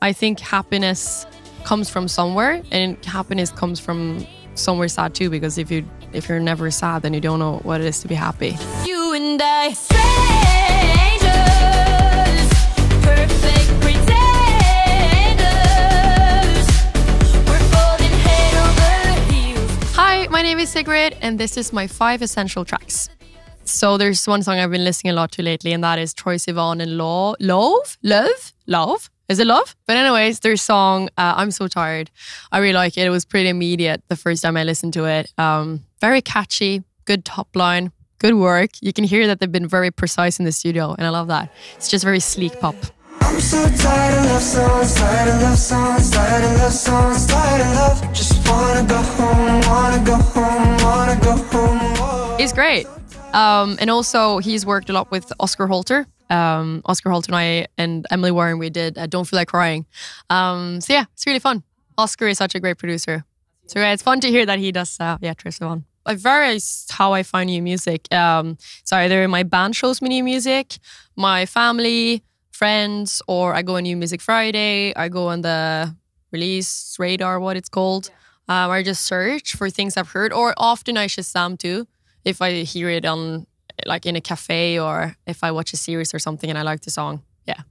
I think happiness comes from somewhere, and happiness comes from somewhere sad too, because if you're never sad, then you don't know what it is to be happy. You and I, strangers, perfect pretenders. We're falling head over heels. Hi, my name is Sigrid, and this is my 5 essential tracks. So there's one song I've been listening a lot to lately, and that is Troye Sivan and Lauv. Is it Lauv? But anyways, their song, I'm So Tired. I really like it. It was pretty immediate the first time I listened to it. Very catchy, good top line, good work. You can hear that they've been very precise in the studio, and I love that. It's just very sleek pop. I'm so tired of love songs, tired of love songs, tired of love songs, tired of love. Just wanna go home, wanna go home, wanna go home. He's great. And also, he's worked a lot with Oscar Holter. Oscar Holter and I and Emily Warren, we did Don't Feel Like Crying. So yeah, it's really fun. Oscar is such a great producer. So yeah, it's fun to hear that he does, Troye Sivan. It varies how I find new music. So either my band shows me new music, my family, friends, or I go on New Music Friday, I go on the release radar, what it's called. I just search for things I've heard, or often I Shazam too. If I hear it on, like in a cafe, or if I watch a series or something and I like the song, yeah.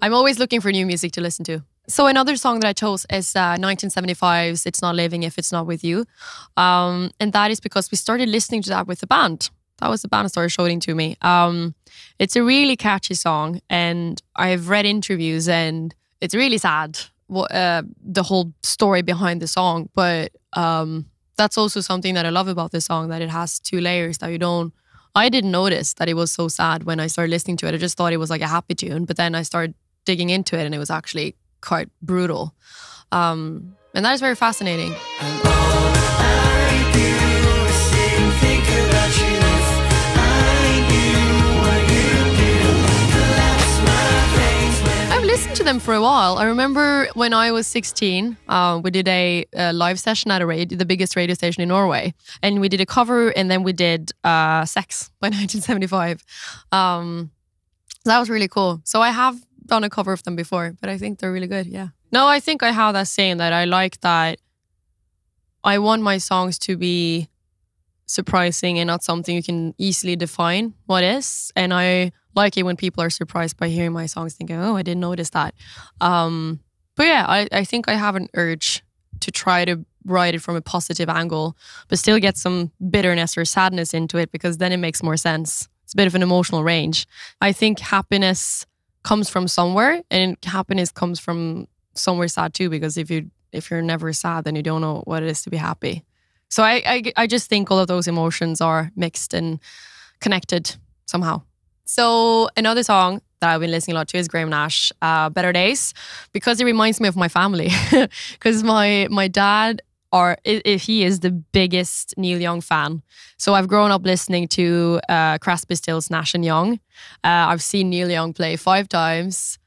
I'm always looking for new music to listen to. So another song that I chose is 1975's It's Not Living If It's Not With You. And that is because we started listening to that with the band. That was the band started showing to me. It's a really catchy song, and I've read interviews and it's really sad, the whole story behind the song. But that's also something that I love about this song, that it has 2 layers that I didn't notice that it was so sad when I started listening to it. I just thought it was like a happy tune, but then I started digging into it and it was actually quite brutal. And that is very fascinating. And all I do is sit and think about you. If I knew what you do, collapse my face when I've listened to them for a while. I remember when I was 16, we did a live session at the biggest radio station in Norway. And we did a cover, and then we did Sex by 1975. That was really cool. So I have done a cover of them before, but I think they're really good, yeah. No, I think I have that saying that I like that I want my songs to be surprising and not something you can easily define what is. And I like it when people are surprised by hearing my songs, thinking, oh, I didn't notice that. But yeah, I think I have an urge to try to write it from a positive angle, but still get some bitterness or sadness into it, because then it makes more sense. It's a bit of an emotional range. I think happiness comes from somewhere, and happiness comes from somewhere sad too, because if you're never sad, then you don't know what it is to be happy. So I just think all of those emotions are mixed and connected somehow. So another song that I've been listening a lot to is Graham Nash, Better Days, because it reminds me of my family. Because my dad, he is the biggest Neil Young fan. So I've grown up listening to Crosby, Stills, Nash and Young. I've seen Neil Young play 5 times.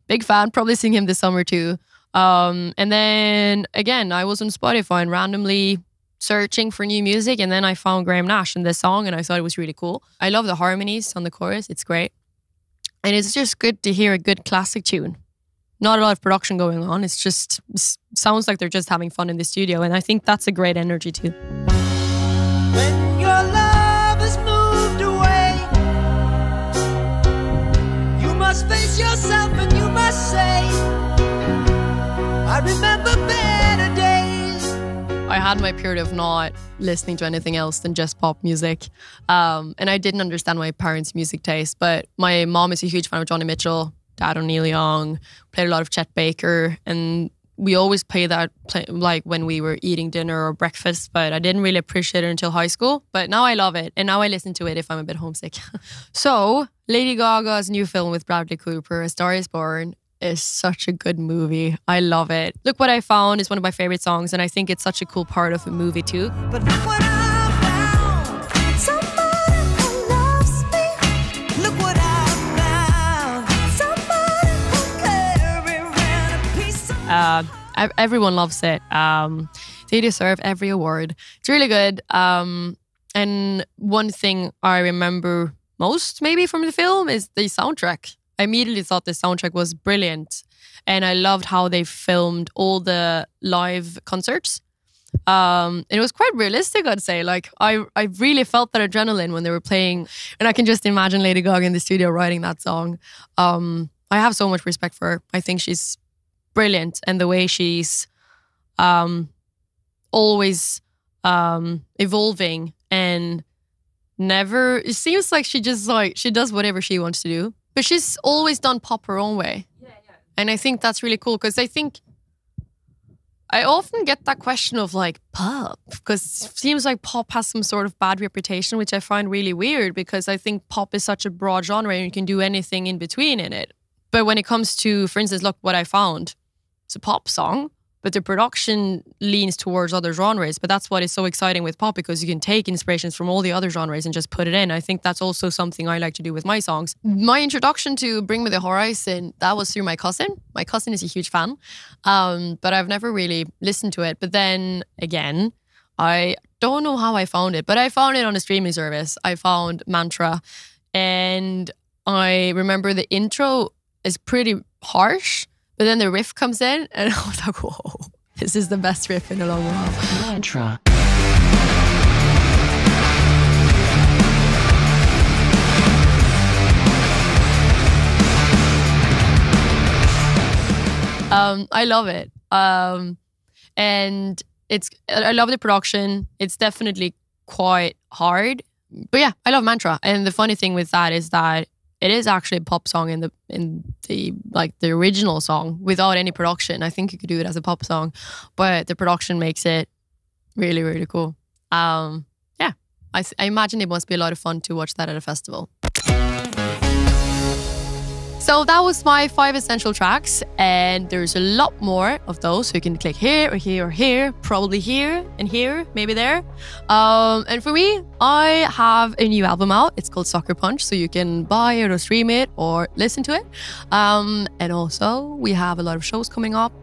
Big fan, probably seeing him this summer too. And then again, I was on Spotify and randomly searching for new music, and then I found Graham Nash in this song, and I thought it was really cool. I love the harmonies on the chorus, it's great. And it's just good to hear a good classic tune. Not a lot of production going on, it's just sounds like they're just having fun in the studio, and I think that's a great energy too. when your love has moved away, you must face yourself and you must say, I remember better days. I had my period of not listening to anything else than just pop music. And I didn't understand my parents' music taste, but my mom is a huge fan of Johnny Mitchell, dad on Neil Young, played a lot of Chet Baker, and we always play that like when we were eating dinner or breakfast, but I didn't really appreciate it until high school. But now I love it, and now I listen to it if I'm a bit homesick. So Lady Gaga's new film with Bradley Cooper, A Star Is Born, is such a good movie. I love it. Look What I Found is one of my favorite songs, and I think it's such a cool part of a movie too. But look what I found, somebody who loves me. Look what I found, somebody who carry around a piece of Everyone loves it. They deserve every award. It's really good. And one thing I remember most maybe from the film is the soundtrack. I immediately thought the soundtrack was brilliant. And I loved how they filmed all the live concerts. And it was quite realistic, I'd say. Like I really felt that adrenaline when they were playing, and I can just imagine Lady Gaga in the studio writing that song. I have so much respect for her. I think she's brilliant, and the way she's always evolving and never. It seems like she just like she does whatever she wants to do, but she's always done pop her own way. Yeah. And I think that's really cool because I think. I often get that question of like pop because it seems like pop has some sort of bad reputation, which I find really weird because I think pop is such a broad genre and you can do anything in between in it. But when it comes to, for instance, look what I found. It's a pop song, but the production leans towards other genres. But that's what is so exciting with pop because you can take inspirations from all the other genres and just put it in. I think that's also something I like to do with my songs. My introduction to Bring Me the Horizon, that was through my cousin. My cousin is a huge fan, but I've never really listened to it. But then again, I don't know how I found it, but I found it on a streaming service. I found Mantra, and I remember the intro is pretty harsh. But then the riff comes in and I was like, whoa, this is the best riff in a long while. Mantra. I love it. And I love the production. It's definitely quite hard. But yeah, I love Mantra. And the funny thing with that is that it is actually a pop song in the like the original song without any production. I think you could do it as a pop song, but the production makes it really, really cool. Yeah, I imagine it must be a lot of fun to watch that at a festival. So that was my 5 essential tracks, and there's a lot more of those. So you can click here or here or here, probably here and here, maybe there. And for me, I have a new album out. It's called Sucker Punch, so you can buy it or stream it or listen to it. And also, we have a lot of shows coming up,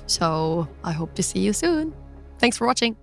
so I hope to see you soon. Thanks for watching.